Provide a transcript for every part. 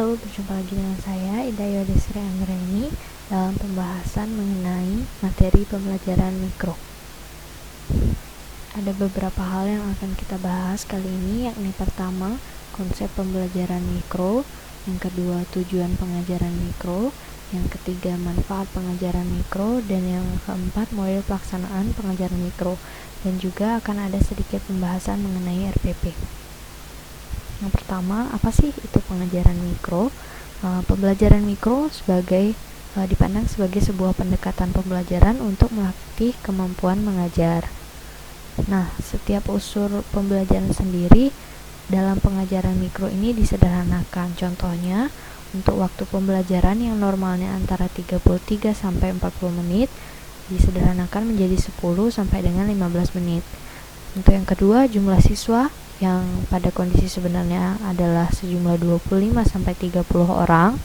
Halo, berjumpa lagi dengan saya Ida Yodesri Anggraini dalam pembahasan mengenai materi pembelajaran mikro. Ada beberapa hal yang akan kita bahas kali ini, yakni pertama, konsep pembelajaran mikro, yang kedua, tujuan pengajaran mikro, yang ketiga, manfaat pengajaran mikro, dan yang keempat, model pelaksanaan pengajaran mikro, dan juga akan ada sedikit pembahasan mengenai RPP. Yang pertama, apa sih itu pengajaran mikro? Pembelajaran mikro dipandang sebagai sebuah pendekatan pembelajaran untuk melatih kemampuan mengajar. Nah, setiap unsur pembelajaran sendiri dalam pengajaran mikro ini disederhanakan. Contohnya, untuk waktu pembelajaran yang normalnya antara 33 sampai 40 menit disederhanakan menjadi 10 sampai dengan 15 menit. Untuk yang kedua, jumlah siswa yang pada kondisi sebenarnya adalah sejumlah 25 sampai 30 orang.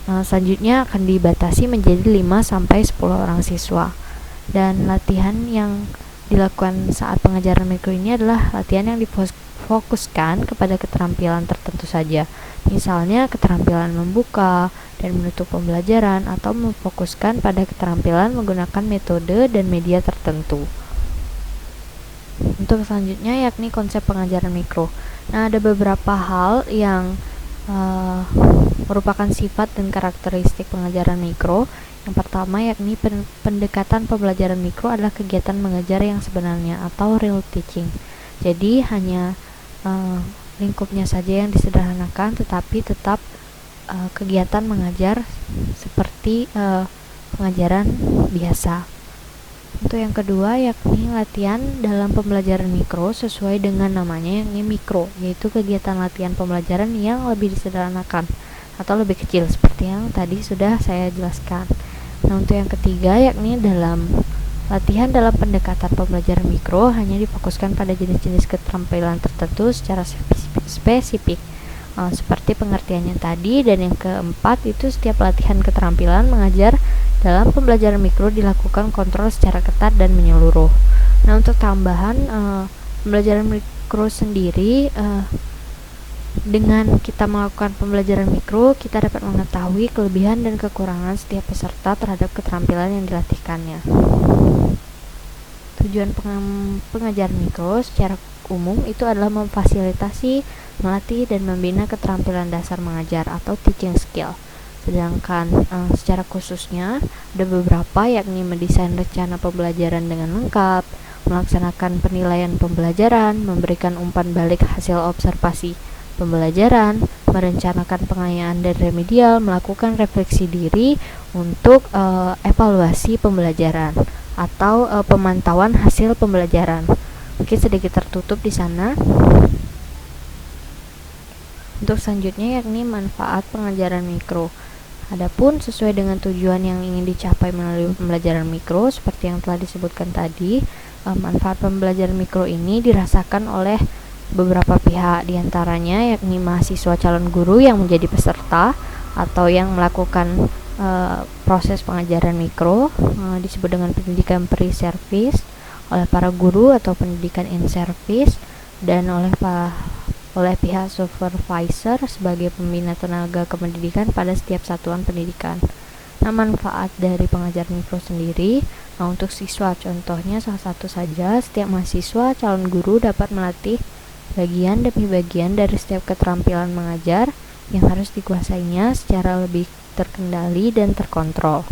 Selanjutnya akan dibatasi menjadi 5 sampai 10 orang siswa. Dan latihan yang dilakukan saat pengajaran mikro ini adalah latihan yang difokuskan kepada keterampilan tertentu saja. Misalnya keterampilan membuka dan menutup pembelajaran, atau memfokuskan pada keterampilan menggunakan metode dan media tertentu. Untuk selanjutnya yakni konsep pengajaran mikro. Nah, ada beberapa hal yang merupakan sifat dan karakteristik pengajaran mikro. Yang pertama yakni pendekatan pembelajaran mikro adalah kegiatan mengajar yang sebenarnya atau real teaching. Jadi hanya lingkupnya saja yang disederhanakan, tetapi tetap kegiatan mengajar seperti pengajaran biasa. Untuk yang kedua yakni latihan dalam pembelajaran mikro sesuai dengan namanya yakni mikro, yaitu kegiatan latihan pembelajaran yang lebih disederhanakan atau lebih kecil seperti yang tadi sudah saya jelaskan. Nah, untuk yang ketiga yakni dalam latihan dalam pendekatan pembelajaran mikro hanya difokuskan pada jenis-jenis keterampilan tertentu secara spesifik, seperti pengertiannya tadi. Dan yang keempat itu setiap latihan keterampilan mengajar dalam pembelajaran mikro dilakukan kontrol secara ketat dan menyeluruh. Nah, untuk tambahan pembelajaran mikro sendiri, dengan kita melakukan pembelajaran mikro, kita dapat mengetahui kelebihan dan kekurangan setiap peserta terhadap keterampilan yang dilatihkannya. Tujuan pengajaran mikro secara umum itu adalah memfasilitasi, melatih, dan membina keterampilan dasar mengajar atau teaching skill. Sedangkan secara khususnya ada beberapa, yakni mendesain rencana pembelajaran dengan lengkap, melaksanakan penilaian pembelajaran, memberikan umpan balik hasil observasi pembelajaran, merencanakan pengayaan dan remedial, melakukan refleksi diri untuk evaluasi pembelajaran atau pemantauan hasil pembelajaran. Mungkin sedikit tertutup di sana. Untuk selanjutnya yakni manfaat pengajaran mikro. Adapun sesuai dengan tujuan yang ingin dicapai melalui pembelajaran mikro, seperti yang telah disebutkan tadi, manfaat pembelajaran mikro ini dirasakan oleh beberapa pihak, diantaranya yakni mahasiswa calon guru yang menjadi peserta atau yang melakukan proses pengajaran mikro, disebut dengan pendidikan pre-service, oleh para guru atau pendidikan in-service, dan oleh pihak supervisor sebagai pembina tenaga kependidikan pada setiap satuan pendidikan. Nah, manfaat dari pengajaran mikro sendiri, untuk siswa contohnya salah satu saja, setiap mahasiswa calon guru dapat melatih bagian demi bagian dari setiap keterampilan mengajar yang harus dikuasainya secara lebih terkendali dan terkontrol.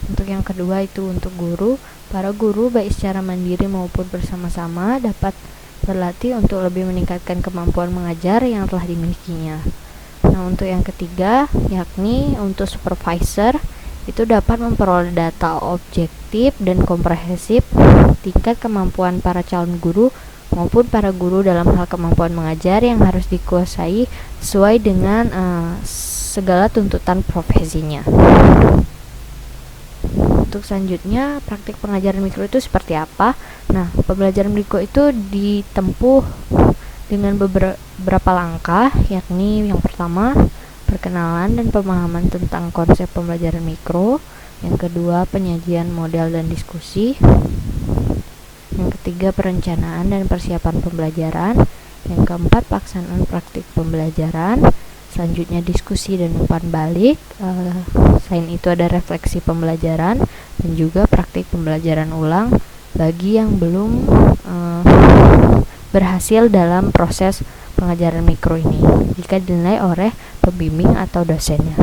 Untuk yang kedua itu untuk guru, para guru baik secara mandiri maupun bersama-sama dapat berlatih untuk lebih meningkatkan kemampuan mengajar yang telah dimilikinya. Nah, untuk yang ketiga yakni untuk supervisor, itu dapat memperoleh data objektif dan komprehensif tingkat kemampuan para calon guru maupun para guru dalam hal kemampuan mengajar yang harus dikuasai sesuai dengan segala tuntutan profesinya. Untuk selanjutnya, praktik pengajaran mikro itu seperti apa? Nah, pembelajaran mikro itu ditempuh dengan beberapa langkah, yakni yang pertama, perkenalan dan pemahaman tentang konsep pembelajaran mikro. Yang kedua, penyajian model dan diskusi. Yang ketiga, perencanaan dan persiapan pembelajaran. Yang keempat, pelaksanaan praktik pembelajaran. selanjutnya diskusi dan umpan balik. Selain itu ada refleksi pembelajaran dan juga praktik pembelajaran ulang bagi yang belum berhasil dalam proses pengajaran mikro ini jika dinilai oleh pembimbing atau dosennya.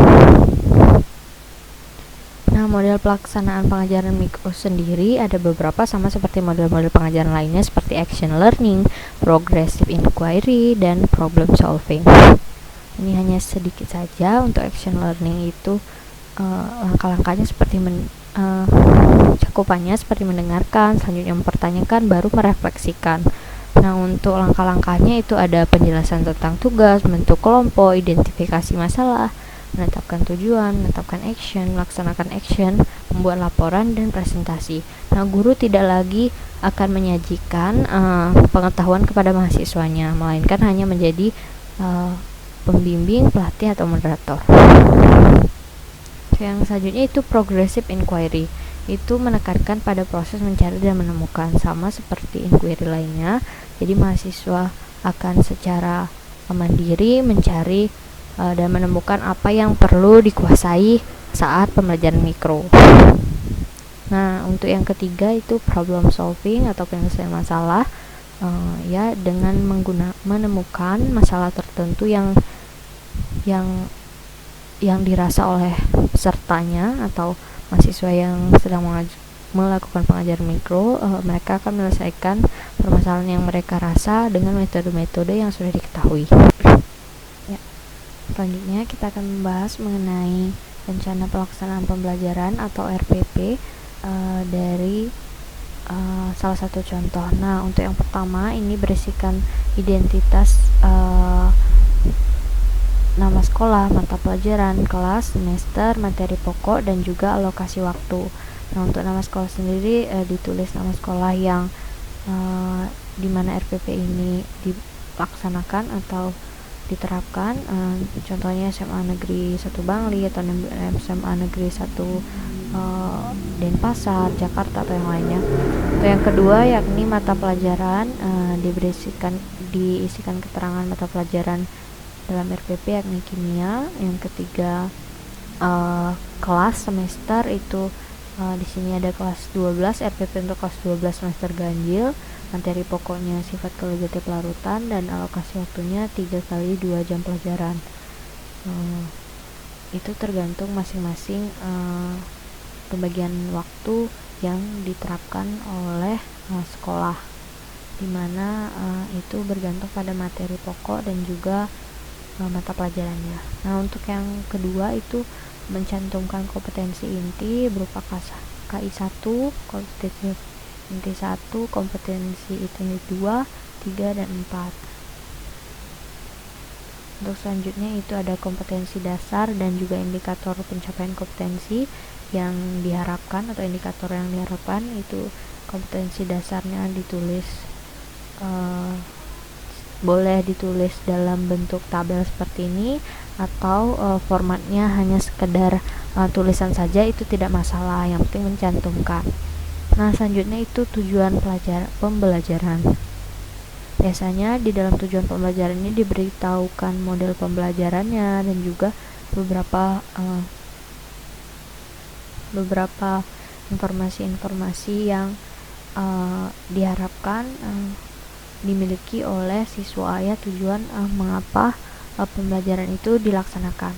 Nah, model pelaksanaan pengajaran mikro sendiri ada beberapa, sama seperti model-model pengajaran lainnya seperti action learning, progressive inquiry, dan problem solving. Ini hanya sedikit saja. Untuk action learning itu langkah-langkahnya seperti cakupannya seperti mendengarkan, selanjutnya mempertanyakan, baru merefleksikan. Nah, untuk langkah-langkahnya itu ada penjelasan tentang tugas, bentuk kelompok, identifikasi masalah, menetapkan tujuan, menetapkan action, melaksanakan action, membuat laporan, dan presentasi. Nah, guru tidak lagi akan menyajikan pengetahuan kepada mahasiswanya, melainkan hanya menjadi pembimbing, pelatih, atau moderator. Yang selanjutnya itu progressive inquiry. Itu menekankan pada proses mencari dan menemukan, sama seperti inquiry lainnya. Jadi mahasiswa akan secara mandiri mencari dan menemukan apa yang perlu dikuasai saat pembelajaran mikro. Nah, untuk yang ketiga itu problem solving atau penyelesaian masalah, ya dengan menemukan masalah tertentu yang dirasa oleh pesertanya atau mahasiswa yang sedang melakukan pengajaran mikro. Mereka akan menyelesaikan permasalahan yang mereka rasa dengan metode-metode yang sudah diketahui. Ya. Selanjutnya kita akan membahas mengenai rencana pelaksanaan pembelajaran atau RPP dari salah satu contoh. Nah, untuk yang pertama ini berisikan identitas nama sekolah, mata pelajaran, kelas, semester, materi pokok, dan juga alokasi waktu. Nah, untuk nama sekolah sendiri ditulis nama sekolah yang di mana RPP ini dilaksanakan atau diterapkan. Contohnya SMA Negeri 1 Bangli atau SMA Negeri 1 Denpasar, Jakarta, atau yang lainnya. Untuk yang kedua yakni mata pelajaran, diisikan keterangan mata pelajaran dalam RPP yakni kimia. Yang ketiga kelas semester itu di sini ada kelas 12, RPP untuk kelas 12 semester ganjil. Materi pokoknya sifat kolegiatif larutan dan alokasi waktunya 3 kali 2 jam pelajaran. Itu tergantung masing-masing pembagian waktu yang diterapkan oleh sekolah, dimana itu bergantung pada materi pokok dan juga mata pelajarannya. Nah, untuk yang kedua itu mencantumkan kompetensi inti berupa KI 1, kompetensi inti 1, kompetensi inti 2, 3, dan 4. Untuk selanjutnya itu ada kompetensi dasar dan juga indikator pencapaian kompetensi yang diharapkan atau indikator yang diharapkan. Itu kompetensi dasarnya ditulis boleh ditulis dalam bentuk tabel seperti ini atau formatnya hanya sekedar tulisan saja, itu tidak masalah, yang penting mencantumkan. Nah, selanjutnya itu tujuan pembelajaran. Biasanya di dalam tujuan pembelajaran ini diberitahukan model pembelajarannya dan juga beberapa informasi-informasi yang diharapkan dimiliki oleh siswa, ya tujuan mengapa pembelajaran itu dilaksanakan.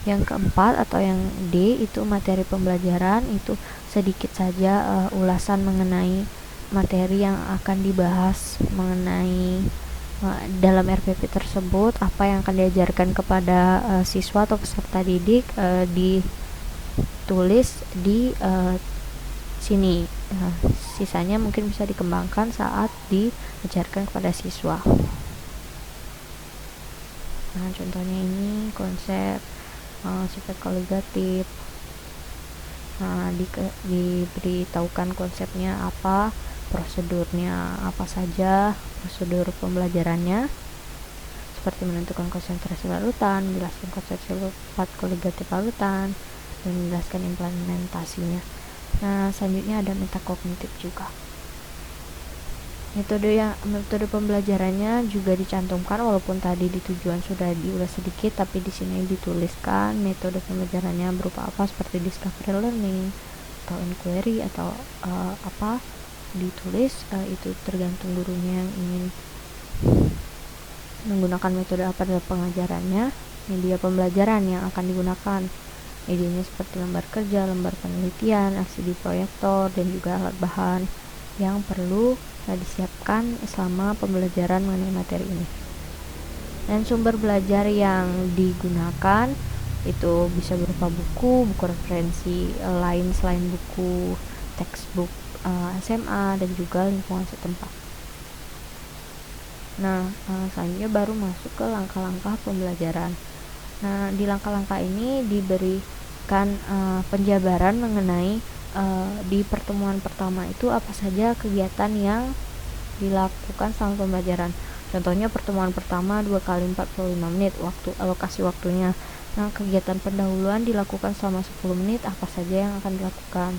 Yang keempat atau yang D itu materi pembelajaran, itu sedikit saja ulasan mengenai materi yang akan dibahas mengenai dalam RPP tersebut, apa yang akan diajarkan kepada siswa atau peserta didik, ditulis di sini. Sisanya mungkin bisa dikembangkan saat diajarkan kepada siswa. Nah, contohnya ini konsep sifat kolegiatif. Nah, diberitahukan konsepnya apa, prosedurnya apa saja, prosedur pembelajarannya seperti menentukan konsentrasi larutan, menjelaskan konsep sifat kolegiatif larutan, dan menjelaskan implementasinya. Nah, selanjutnya ada metakognitif juga. Metode pembelajarannya juga dicantumkan, walaupun tadi di tujuan sudah diulas sedikit, tapi di sini dituliskan metode pembelajarannya berupa apa, seperti discovery learning atau inquiry atau apa, ditulis. Itu tergantung gurunya yang ingin menggunakan metode apa dalam pengajarannya. Media pembelajaran yang akan digunakan, medianya seperti lembar kerja, lembar penelitian, LCD proyektor, dan juga alat bahan yang perlu disiapkan selama pembelajaran mengenai materi ini. Dan sumber belajar yang digunakan itu bisa berupa buku referensi lain selain buku textbook SMA dan juga lingkungan setempat. Nah, selanjutnya baru masuk ke langkah-langkah pembelajaran. Nah, di langkah-langkah ini diberikan penjabaran mengenai di pertemuan pertama itu apa saja kegiatan yang dilakukan selama pembelajaran. Contohnya pertemuan pertama 2 kali 45 menit alokasi waktunya. Nah, kegiatan pendahuluan dilakukan selama 10 menit, apa saja yang akan dilakukan.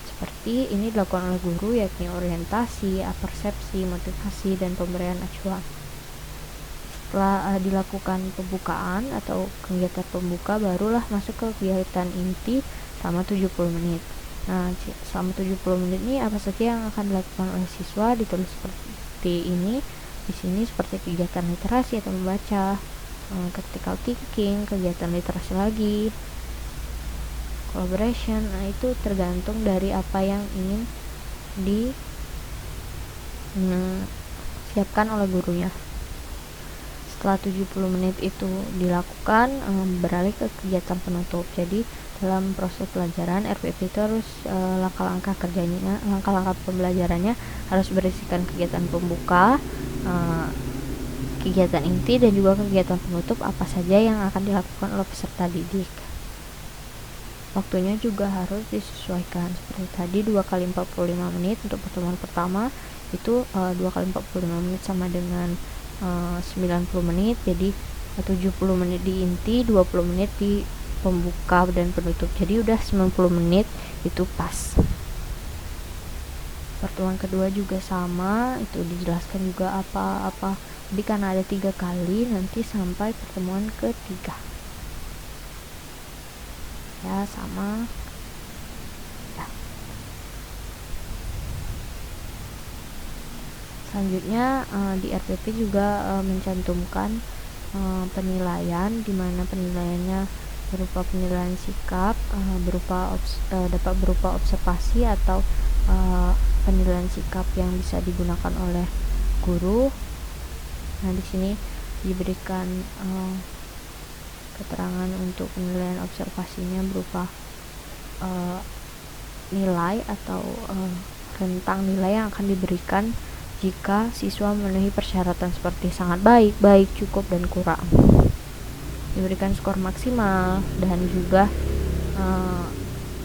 Seperti ini dilakukan oleh guru, yakni orientasi, persepsi, motivasi, dan pemberian acuan. Setelah dilakukan pembukaan atau kegiatan pembuka, barulah masuk ke kegiatan inti selama 70 menit. Nah, selama 70 menit ini apa saja yang akan dilakukan oleh siswa ditulis seperti ini. Di sini seperti kegiatan literasi atau membaca, critical thinking, kegiatan literasi lagi, collaboration. Nah, itu tergantung dari apa yang ingin disiapkan oleh gurunya. Setelah 70 menit itu dilakukan, beralih ke kegiatan penutup. Jadi dalam proses pelajaran RPP itu harus langkah-langkah pembelajarannya harus berisikan kegiatan pembuka, kegiatan inti, dan juga kegiatan penutup apa saja yang akan dilakukan oleh peserta didik. Waktunya juga harus disesuaikan, seperti tadi 2 kali 45 menit untuk pertemuan pertama itu 2 kali 45 menit sama dengan 90 menit, jadi 70 menit di inti, 20 menit di pembuka dan penutup, jadi udah 90 menit itu pas. Pertemuan kedua juga sama, itu dijelaskan juga apa-apa. Jadi karena ada 3 kali, nanti sampai pertemuan ketiga ya sama ya. Selanjutnya di RPP juga mencantumkan penilaian, di mana penilaiannya berupa penilaian sikap, dapat berupa observasi atau penilaian sikap yang bisa digunakan oleh guru. Nah, di sini diberikan keterangan untuk penilaian observasinya berupa nilai atau rentang nilai yang akan diberikan jika siswa memenuhi persyaratan seperti sangat baik, baik, cukup, dan kurang. Diberikan skor maksimal dan juga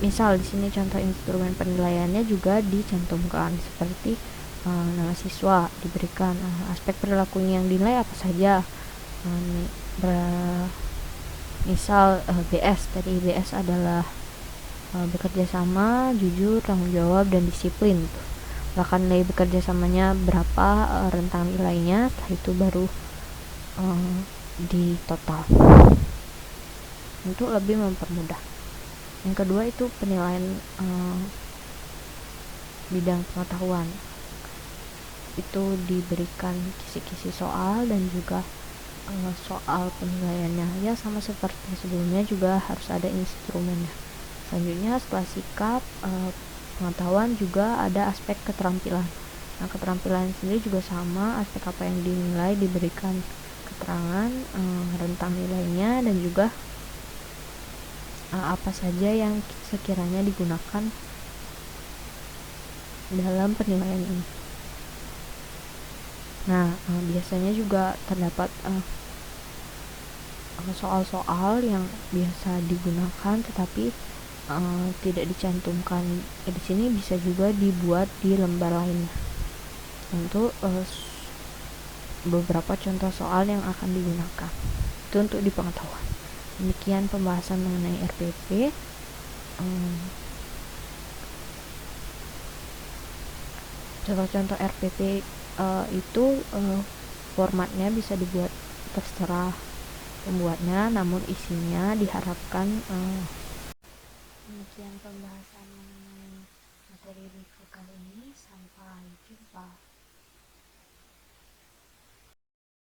misal di sini contoh instrumen penilaiannya juga dicantumkan seperti nama siswa, diberikan aspek perilakunya yang dinilai apa saja. Misal BS, tadi BS adalah bekerja sama, jujur, tanggung jawab, dan disiplin. Bahkan nilai bekerja samanya berapa, rentang nilainya, setelah itu baru di total untuk lebih mempermudah. Yang kedua itu penilaian bidang pengetahuan, itu diberikan kisi-kisi soal dan juga soal penilaiannya ya sama seperti sebelumnya, juga harus ada instrumennya. Selanjutnya setelah sikap pengetahuan juga ada aspek keterampilan. Nah, keterampilan sendiri juga sama, aspek apa yang dinilai, diberikan keterangan rentang nilainya dan juga apa saja yang sekiranya digunakan dalam penilaian ini. Nah, biasanya juga terdapat soal-soal yang biasa digunakan tetapi tidak dicantumkan di sini, bisa juga dibuat di lembar lainnya untuk beberapa contoh soal yang akan digunakan. Itu untuk di pengetahuan. Demikian pembahasan mengenai RPP. Contoh-contoh RPT itu formatnya bisa dibuat terserah pembuatnya, namun isinya diharapkan demikian pembahasan mengenai materi review kali ini. Sampai jumpa.